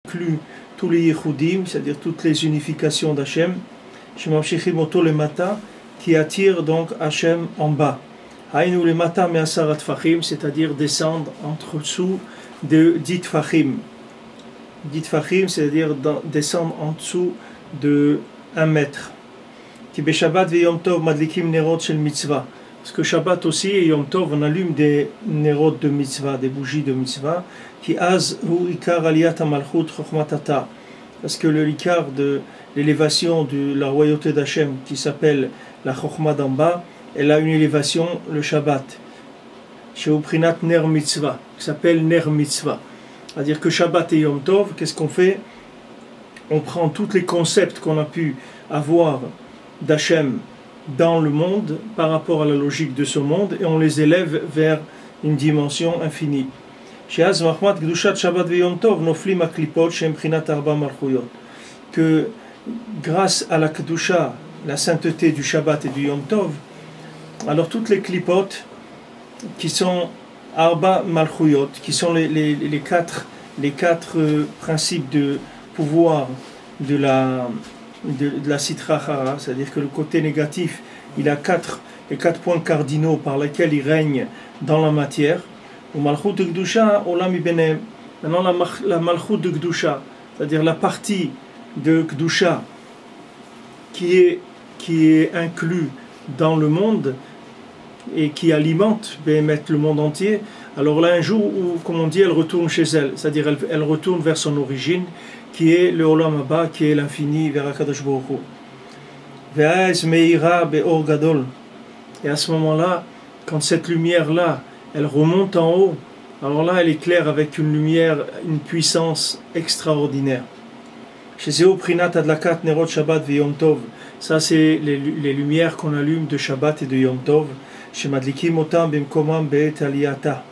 inclut tous les yichudim, c'est-à-dire toutes les unifications d'Hachem, shemamshichim oto lemata, qui attirent donc Hachem en bas. Haïnu lemata me'asara tfachim, c'est-à-dire descendre entre dessous de 10 tfachim. 10 tfachim, c'est-à-dire descendre en dessous de 1 mètre. Ki beShabbat ve Yom Tov madlikim nerot shel mitzvah. Parce que Shabbat aussi et Yom Tov, on allume des nerot de mitzvah, des bougies de mitzvah, qui az hu ikar aliyat hamalchut chokhmatata. Parce que le ikar de l'élévation de la royauté d'Hachem, qui s'appelle la chokhma d'en bas, elle a une élévation, le Shabbat, chez Uprinat ner mitzvah, qui s'appelle ner mitzvah. C'est-à-dire que Shabbat et Yom Tov, qu'est-ce qu'on fait? On prend tous les concepts qu'on a pu avoir d'Hachem dans le monde par rapport à la logique de ce monde et on les élève vers une dimension infinie. Que grâce à la Kedusha, la sainteté du Shabbat et du Yom Tov, alors toutes les klipot qui sont Arba Malchuyot, qui sont les quatre principes de pouvoir de la Sitra Achara, c'est-à-dire que le côté négatif, il a les quatre points cardinaux par lesquels il règne dans la matière. Ou Malchut de Kedusha, Olam Ibenem. Maintenant la Malchut de Kedusha, c'est-à-dire la partie de Kedusha qui est inclus dans le monde et qui alimente le monde entier, alors là un jour où, comme on dit, elle retourne chez elle, c'est-à-dire elle retourne vers son origine, qui est le Olam Haba, qui est l'infini, vers HaKadosh Baruch Hu. Ve'az meira be'or gadol. Et à ce moment-là, quand cette lumière-là, elle remonte en haut, alors là, elle éclaire avec une lumière, une puissance extraordinaire. Chez Zéo Prinat Adlakat Nerot Shabbat ve Yom Tov. Ça, c'est les lumières qu'on allume de Shabbat et de Yom Tov. Chez Madlikim Otam Bimkomam Be'et Aliyata.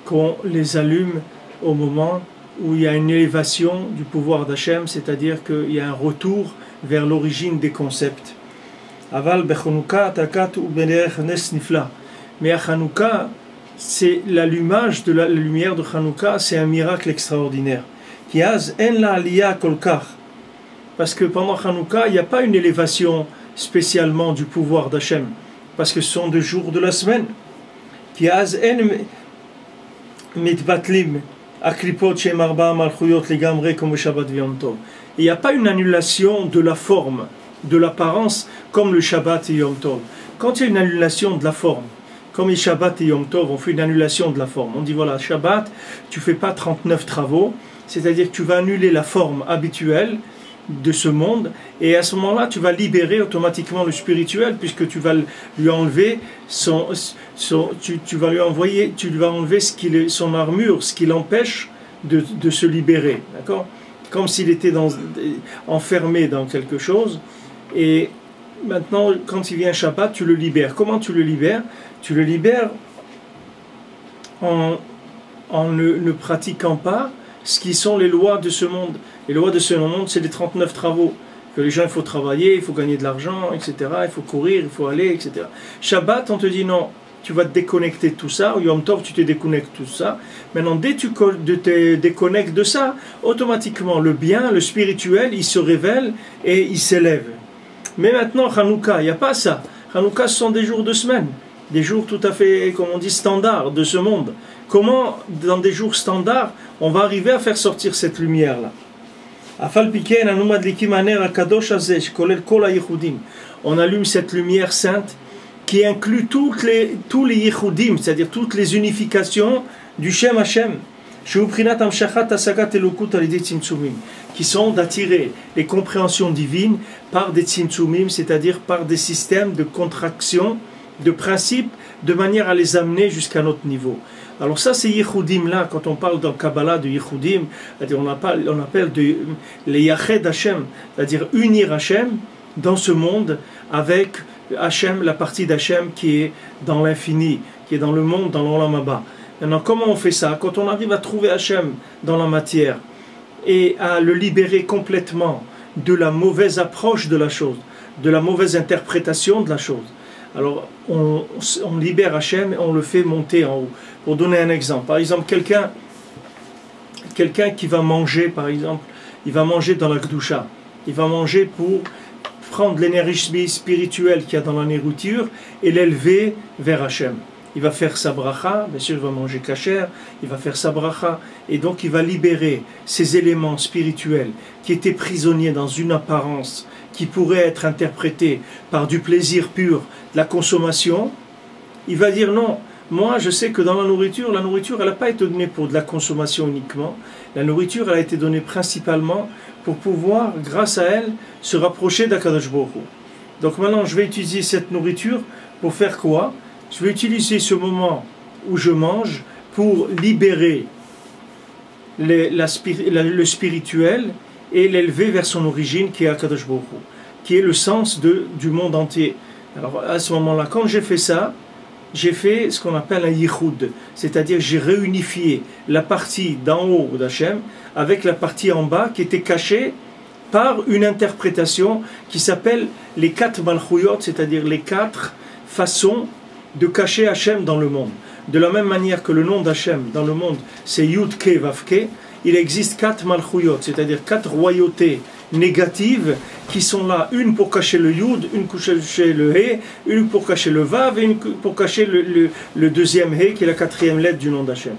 Qu'on les allume au moment où il y a une élévation du pouvoir d'Hachem, c'est-à-dire qu'il y a un retour vers l'origine des concepts. Aval Bechonouka Takat ou Benerech Nes Nifla. Mais à Hanouka, c'est l'allumage de la lumière de Hanouka, c'est un miracle extraordinaire. Kiaz en la aliya kolkar. Parce que pendant Hanouka, il n'y a pas une élévation spécialement du pouvoir d'Hachem. Parce que ce sont 2 jours de la semaine. Kiaz en mitbatlim aklipot shem arba malchuyot legamre comme Shabbat v'Yom Tov. Il n'y a pas une annulation de la forme, de l'apparence, comme le Shabbat et Yom Tov. Quand il y a une annulation de la forme, comme les Shabbat et Yom Tov, on fait une annulation de la forme. On dit voilà, Shabbat, tu ne fais pas 39 travaux, c'est-à-dire que tu vas annuler la forme habituelle de ce monde, et à ce moment-là, tu vas libérer automatiquement le spirituel, puisque tu vas lui enlever tu vas enlever son armure, ce qui l'empêche de se libérer, d'accord? Comme s'il était enfermé dans quelque chose, et maintenant, quand il vient Shabbat, tu le libères. Comment tu le libères? Tu le libères en ne pratiquant pas ce qui sont les lois de ce monde. Les lois de ce monde, c'est les 39 travaux. Que les gens, il faut travailler, il faut gagner de l'argent, etc. Il faut courir, il faut aller, etc. Shabbat, on te dit non, tu vas te déconnecter de tout ça. Au Yom Tov, tu te déconnectes de tout ça. Maintenant, dès que tu te déconnectes de ça, automatiquement, le bien, le spirituel, il se révèle et il s'élève. Mais maintenant, Hanouka, il n'y a pas ça. Hanouka, ce sont des jours de semaine. Des jours tout à fait, comme on dit, standards de ce monde. Comment, dans des jours standards, on va arriver à faire sortir cette lumière-là? On allume cette lumière sainte qui inclut tous les yichudim, c'est-à-dire toutes les unifications du Shem Hashem, qui sont d'attirer les compréhensions divines par des tzimtzumim, c'est-à-dire par des systèmes de contraction, de principes, de manière à les amener jusqu'à notre niveau. Alors ça, c'est Yichudim là, quand on parle dans Kabbalah de Yichudim, on appelle les Yached Hashem, c'est-à-dire unir Hashem dans ce monde avec Hashem, la partie d'Hashem qui est dans l'infini, qui est dans le monde, dans l'Olam Haba. Maintenant, comment on fait ça? Quand on arrive à trouver Hashem dans la matière et à le libérer complètement de la mauvaise approche de la chose, de la mauvaise interprétation de la chose, alors on libère Hashem et on le fait monter en haut. Pour donner un exemple, par exemple, quelqu'un quelqu'un qui va manger, par exemple, il va manger dans la Gdusha. Il va manger pour prendre l'énergie spirituelle qu'il y a dans la nourriture et l'élever vers Hachem. Il va faire sa bracha, bien sûr il va manger kasher, il va faire sa bracha, et donc il va libérer ces éléments spirituels qui étaient prisonniers dans une apparence qui pourrait être interprétée par du plaisir pur, de la consommation. Il va dire non, moi je sais que dans la nourriture elle n'a pas été donnée pour de la consommation uniquement, la nourriture elle a été donnée principalement pour pouvoir, grâce à elle, se rapprocher d'Akadosh Baruch Hu. Donc maintenant je vais utiliser cette nourriture pour faire quoi? Je vais utiliser ce moment où je mange pour libérer le spirituel et l'élever vers son origine qui est Akadosh Baruch Hu, qui est le sens du monde entier. Alors à ce moment-là, quand j'ai fait ça, j'ai fait ce qu'on appelle un yichud, c'est-à-dire j'ai réunifié la partie d'en haut d'Hachem avec la partie en bas qui était cachée par une interprétation qui s'appelle les 4 malchuyot, c'est-à-dire les 4 façons de cacher Hachem dans le monde. De la même manière que le nom d'Hachem dans le monde c'est Yud Ke Vav Ke, il existe 4 malchuyot, c'est-à-dire 4 royautés négatives qui sont là, une pour cacher le Yud, une pour cacher le He, une pour cacher le Vav et une pour cacher le deuxième He qui est la 4e lettre du nom d'Hachem.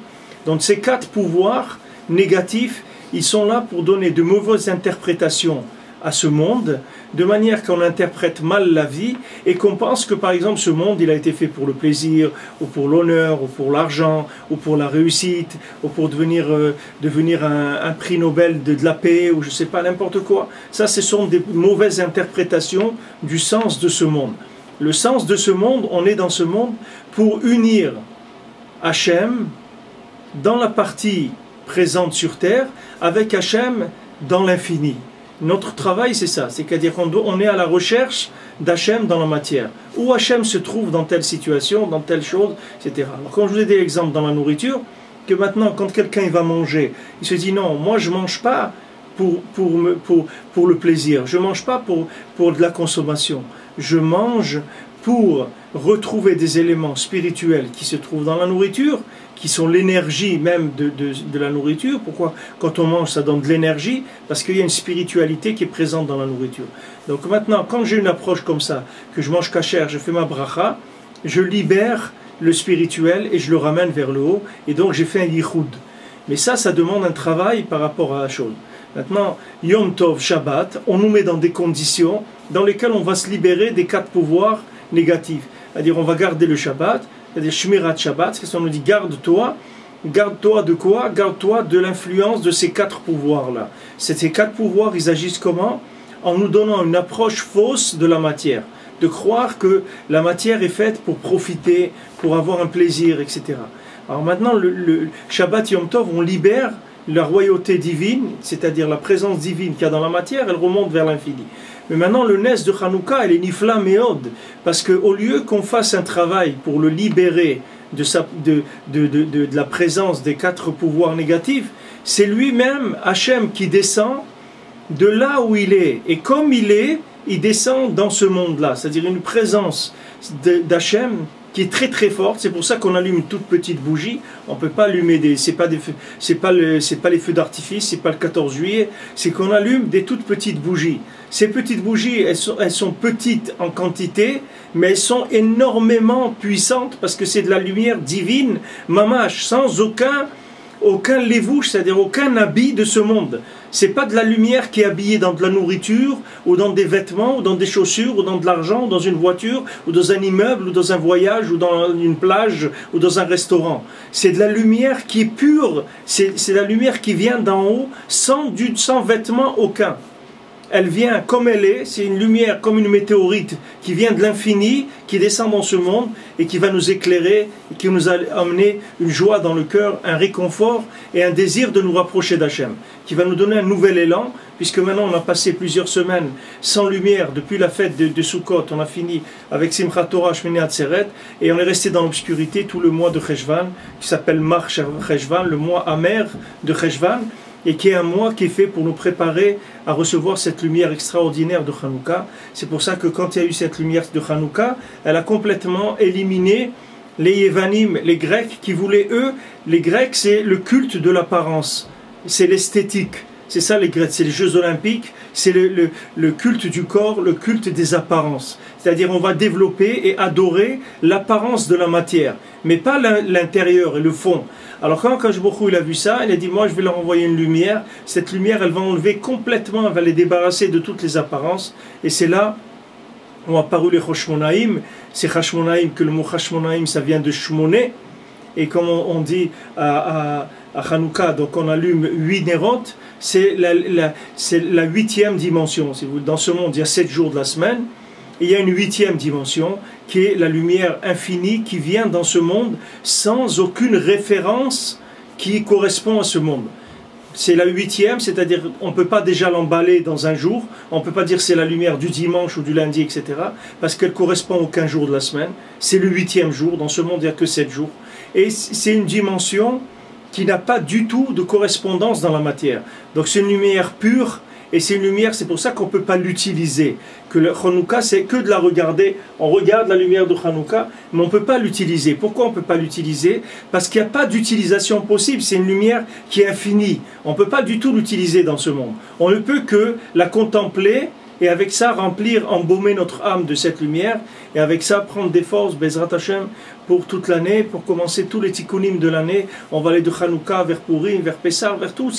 Donc ces 4 pouvoirs négatifs, ils sont là pour donner de mauvaises interprétations à ce monde, de manière qu'on interprète mal la vie et qu'on pense que par exemple ce monde il a été fait pour le plaisir ou pour l'honneur ou pour l'argent ou pour la réussite ou pour devenir un prix Nobel de la paix ou je sais pas n'importe quoi. Ça ce sont des mauvaises interprétations du sens de ce monde. Le sens de ce monde, on est dans ce monde pour unir Hachem dans la partie présente sur terre avec Hachem dans l'infini. Notre travail, c'est ça, c'est-à-dire qu'on est à la recherche d'Hachem dans la matière. Où Hachem se trouve dans telle situation, dans telle chose, etc. Alors, quand je vous ai dit l'exemple dans la nourriture, que maintenant, quand quelqu'un va manger, il se dit non, moi je ne mange pas pour le plaisir, je ne mange pas pour de la consommation, je mange pour retrouver des éléments spirituels qui se trouvent dans la nourriture, qui sont l'énergie même de la nourriture. Pourquoi? Quand on mange, ça donne de l'énergie, parce qu'il y a une spiritualité qui est présente dans la nourriture. Donc maintenant, quand j'ai une approche comme ça, que je mange kasher, je fais ma bracha, je libère le spirituel et je le ramène vers le haut, et donc j'ai fait un yichud. Mais ça demande un travail par rapport à la chose. Maintenant, Yom Tov, Shabbat, on nous met dans des conditions dans lesquelles on va se libérer des 4 pouvoirs négatifs. C'est-à-dire, on va garder le Shabbat, c'est-à-dire Shmirat Shabbat, c'est-à-dire on nous dit garde-toi de quoi? Garde-toi de l'influence de ces 4 pouvoirs-là. Ces 4 pouvoirs, ils agissent comment? En nous donnant une approche fausse de la matière, de croire que la matière est faite pour profiter, pour avoir un plaisir, etc. Alors maintenant, le Shabbat Yom Tov, on libère la royauté divine, c'est-à-dire la présence divine qu'il y a dans la matière, elle remonte vers l'infini. Mais maintenant, le Nes de Hanouka, elle est Nifla Meod, parce qu'au lieu qu'on fasse un travail pour le libérer de la présence des 4 pouvoirs négatifs, c'est lui-même, Hachem, qui descend de là où il est. Et comme il descend dans ce monde-là, c'est-à-dire une présence d'Hachem qui est très très forte. C'est pour ça qu'on allume une toute petite bougie. On ne peut pas allumer c'est pas les feux d'artifice, c'est pas le 14 juillet, c'est qu'on allume des toutes petites bougies. Ces petites bougies, elles sont petites en quantité, mais elles sont énormément puissantes parce que c'est de la lumière divine, mamash, sans aucun lévouche, c'est-à-dire aucun habit de ce monde. C'est pas de la lumière qui est habillée dans de la nourriture, ou dans des vêtements, ou dans des chaussures, ou dans de l'argent, ou dans une voiture, ou dans un immeuble, ou dans un voyage, ou dans une plage, ou dans un restaurant. C'est de la lumière qui est pure, c'est la lumière qui vient d'en haut, sans vêtement aucun. Elle vient comme elle est, c'est une lumière comme une météorite qui vient de l'infini, qui descend dans ce monde et qui va nous éclairer, et qui nous a amené une joie dans le cœur, un réconfort et un désir de nous rapprocher d'Hachem, qui va nous donner un nouvel élan, puisque maintenant on a passé plusieurs semaines sans lumière, depuis la fête de Sukkot, on a fini avec Simchat Torah, Shmini Atzeret, et on est resté dans l'obscurité tout le mois de Cheshvan, qui s'appelle Mar Cheshvan, le mois amer de Cheshvan, et qui est un mois qui est fait pour nous préparer à recevoir cette lumière extraordinaire de Hanouka. C'est pour ça que quand il y a eu cette lumière de Hanouka, elle a complètement éliminé les Yevanim, les Grecs qui voulaient, eux, les Grecs c'est le culte de l'apparence. c'est l'esthétique. C'est ça les Grecs, c'est les Jeux Olympiques, c'est le culte du corps, le culte des apparences. C'est-à-dire on va développer et adorer l'apparence de la matière, mais pas l'intérieur et le fond. Alors quand Akadosh Baruch Hu, il a vu ça, il a dit moi je vais leur envoyer une lumière, cette lumière elle va enlever complètement, elle va les débarrasser de toutes les apparences, et c'est là où apparu les Chashmonaïm. C'est Chashmonaïm, que le mot Chashmonaïm ça vient de Shmoné, et comme on dit à Hanouka, donc on allume 8 nérotes, c'est la 8e dimension. Si vous voulez. Dans ce monde, il y a 7 jours de la semaine, et il y a une 8e dimension, qui est la lumière infinie qui vient dans ce monde sans aucune référence qui correspond à ce monde. C'est la 8e, c'est-à-dire on ne peut pas déjà l'emballer dans un jour, on ne peut pas dire c'est la lumière du dimanche ou du lundi, etc., parce qu'elle correspond à aucun jour de la semaine. C'est le 8e jour, dans ce monde il n'y a que 7 jours. Et c'est une dimension qui n'a pas du tout de correspondance dans la matière. Donc c'est une lumière pure, et c'est une lumière, c'est pour ça qu'on ne peut pas l'utiliser. Que le Hanouka, c'est que de la regarder, on regarde la lumière de Hanouka, mais on ne peut pas l'utiliser. Pourquoi on ne peut pas l'utiliser? Parce qu'il n'y a pas d'utilisation possible, c'est une lumière qui est infinie. On ne peut pas du tout l'utiliser dans ce monde. On ne peut que la contempler, et avec ça remplir, embaumer notre âme de cette lumière, et avec ça prendre des forces, Bezrat Hashem, pour toute l'année, pour commencer tous les tikkunim de l'année. On va aller de Hanouka vers Purim, vers Pessah, vers tout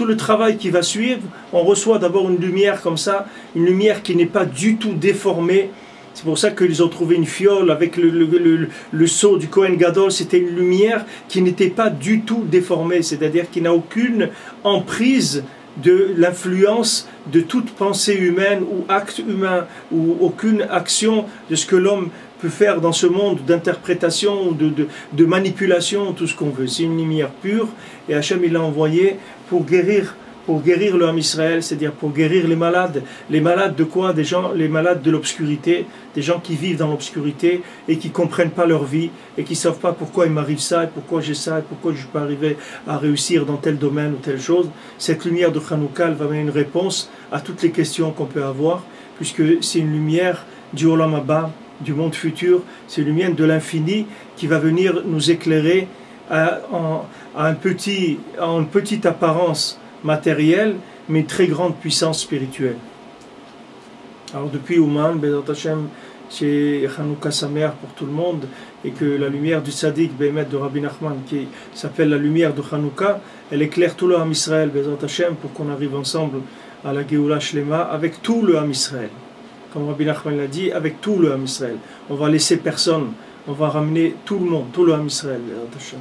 le travail qui va suivre. On reçoit d'abord une lumière comme ça, une lumière qui n'est pas du tout déformée. C'est pour ça qu'ils ont trouvé une fiole avec le sceau du Kohen Gadol. C'était une lumière qui n'était pas du tout déformée, c'est-à-dire qui n'a aucune emprise de l'influence de toute pensée humaine ou acte humain, ou aucune action de ce que l'homme peut faire dans ce monde d'interprétation, de manipulation, tout ce qu'on veut. C'est une lumière pure, et Hachem il l'a envoyé pour guérir le Ham Israël, c'est-à-dire pour guérir les malades. Les malades de quoi? Des gens, les malades de l'obscurité, des gens qui vivent dans l'obscurité et qui ne comprennent pas leur vie et qui ne savent pas pourquoi il m'arrive ça, et pourquoi j'ai ça, et pourquoi je ne suis pas arrivé à réussir dans tel domaine ou telle chose. Cette lumière de Hanouka va donner une réponse à toutes les questions qu'on peut avoir, puisque c'est une lumière du Olam Haba, du monde futur, c'est une lumière de l'infini qui va venir nous éclairer à une petite apparence matérielle, mais une très grande puissance spirituelle. Alors depuis Ouman, Bezrat Hashem, c'est Hanouka Sameach pour tout le monde, et que la lumière du Tzaddik Bémet de Rabbi Nachman, qui s'appelle la lumière de Hanouka, elle éclaire tout le Ham Israël, Bezrat Hashem, pour qu'on arrive ensemble à la Géoula Shlema avec tout le Ham Israël. Comme Rabbi Nachman l'a dit, avec tout le Ham Israël. On va laisser personne, on va ramener tout le monde, tout le Ham Israël, Bezrat Hashem.